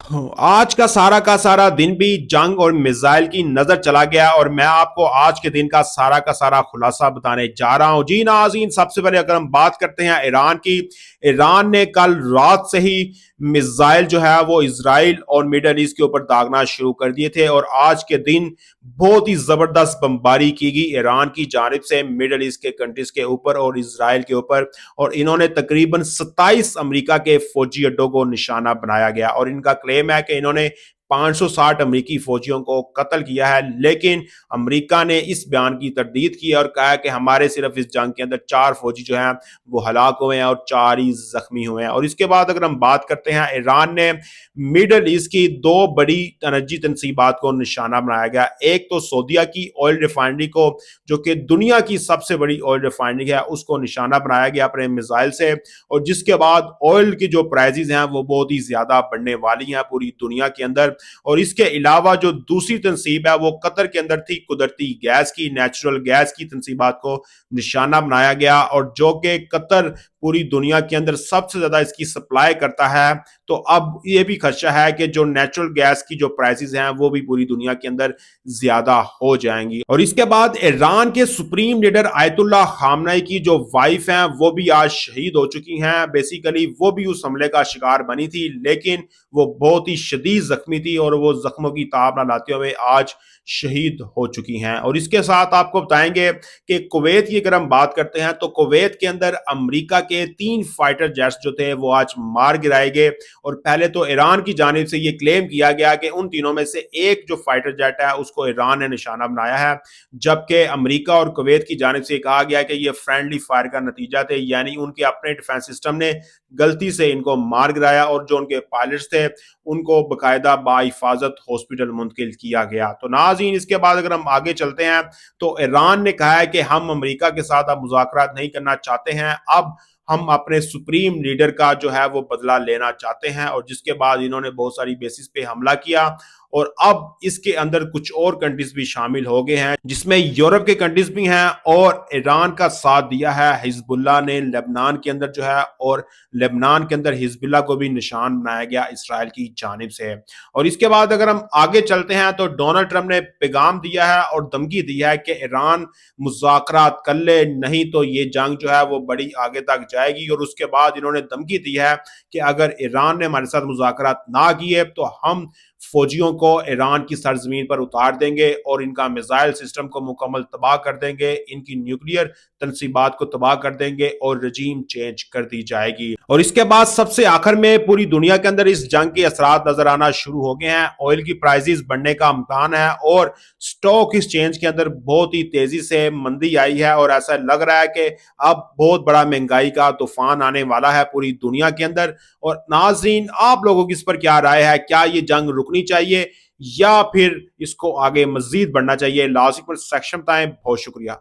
आज का सारा दिन भी जंग और मिसाइल की नजर चला गया और मैं आपको आज के दिन का सारा खुलासा बताने जा रहा हूं। जी नाज़रीन, सबसे पहले अगर हम बात करते हैं ईरान की, ईरान ने कल रात से ही मिसाइल जो है वो इजराइल और मिडल ईस्ट के ऊपर दागना शुरू कर दिए थे और आज के दिन बहुत ही जबरदस्त बमबारी की गई ईरान की जानिब से मिडल ईस्ट के कंट्रीज के ऊपर और इसराइल के ऊपर। और इन्होंने तकरीबन 27 अमेरिका के फौजी अड्डों को निशाना बनाया गया और इनका क्लेम है कि इन्होंने 560 अमरीकी फौजियों को कत्ल किया है। लेकिन अमेरिका ने इस बयान की तरदीद की और कहा कि हमारे सिर्फ इस जंग के अंदर 4 फौजी जो हैं वो हलाक हुए हैं और 4 ही जख्मी हुए हैं। और इसके बाद अगर हम बात करते हैं, ईरान ने मिडल ईस्ट की 2 बड़ी एनर्जी तनसीबात को निशाना बनाया गया। एक तो सऊदीया की ऑयल रिफाइनरी को, जो कि दुनिया की सबसे बड़ी ऑयल रिफाइनरी है, उसको निशाना बनाया गया अपने मिसाइल से। और जिसके बाद ऑयल की जो प्राइजेज हैं वो बहुत ही ज्यादा बढ़ने वाली हैं पूरी दुनिया के अंदर। और इसके अलावा जो दूसरी तनसीब है वो कतर के अंदर थी, कुदरती गैस की, नेचुरल गैस की तनसीबात को निशाना बनाया गया। और जो कि कतर पूरी दुनिया के अंदर सबसे ज्यादा इसकी सप्लाई करता है, तो अब ये भी खदशा है कि जो नेचुरल गैस की जो प्राइसेस हैं वो भी पूरी दुनिया के अंदर ज्यादा हो जाएंगी। और इसके बाद ईरान के सुप्रीम लीडर आयतुल्लाह खामनेई की जो वाइफ हैं वो भी आज शहीद हो चुकी हैं। बेसिकली वो भी उस हमले का शिकार बनी थी, लेकिन वो बहुत ही शदीद जख्मी थी और वो जख्मों की ताब न लाते हुए आज शहीद हो चुकी हैं। और इसके साथ आपको बताएंगे कि कुवैत की अगर हम बात करते हैं तो कुवैत के अंदर अमेरिका के 3 फाइटर जेट्स जो थे वो आज मार गिराए गए। और पहले तो ईरान की जानिब से ये क्लेम किया गया कि उन तीनों में से एक जो फाइटर जेट है उसको ईरान ने निशाना बनाया है, जबकि अमेरिका और कुवैत की जानिब से कहा गया कि ये फ्रेंडली फायर का नतीजा थे, यानी उनके अपने डिफेंस सिस्टम ने गलती से इनको मार गिराया और जो उनके पायलट्स थे उनको बकायदा बाहिफाजत हॉस्पिटल मुंतकिल किया गया। तो नाज़रीन, इसके बाद अगर हम आगे चलते हैं तो ईरान ने कहा है कि हम अमेरिका के साथ अब मुज़ाकरात नहीं करना चाहते हैं, अब हम अपने सुप्रीम लीडर का जो है वो बदला लेना चाहते हैं। और जिसके बाद इन्होंने बहुत सारी बेसिस पे हमला किया और अब इसके अंदर कुछ और कंट्रीज भी शामिल हो गए हैं, जिसमें यूरोप के कंट्रीज भी हैं। और ईरान का साथ दिया है हिजबुल्लाह ने लेबनान के अंदर जो है, और लेबनान के अंदर हिजबुल्लाह को भी निशान बनाया गया इसराइल की जानिब से। और इसके बाद अगर हम आगे चलते हैं तो डोनाल्ड ट्रंप ने पैगाम दिया है और धमकी दी है कि ईरान मुज़ाकरात कर ले, नहीं तो ये जंग जो है वो बड़ी आगे तक जाएगी। और उसके बाद इन्होंने धमकी दी है कि अगर ईरान ने हमारे साथ मुज़ाकरात ना किए तो हम फौजियों को ईरान की सरजमीन पर उतार देंगे और इनका मिसाइल सिस्टम को मुकम्मल तबाह कर देंगे, इनकी न्यूक्लियर तनसीबात को तबाह कर देंगे और रजीम चेंज कर दी जाएगी। और इसके बाद सबसे आखिर में पूरी दुनिया के अंदर इस जंग के असरात नजर आना शुरू हो गए हैं। ऑयल की प्राइसेस बढ़ने का इम्कान है और स्टॉक एक्सचेंज के अंदर बहुत ही तेजी से मंदी आई है और ऐसा लग रहा है कि अब बहुत बड़ा महंगाई का तूफान आने वाला है पूरी दुनिया के अंदर। और नाजरीन, आप लोगों की इस पर क्या राय है? क्या ये जंग रुकनी चाहिए या फिर इसको आगे मजीद बढ़ना चाहिए? लाजिक पर सेक्शन बताएं। बहुत शुक्रिया।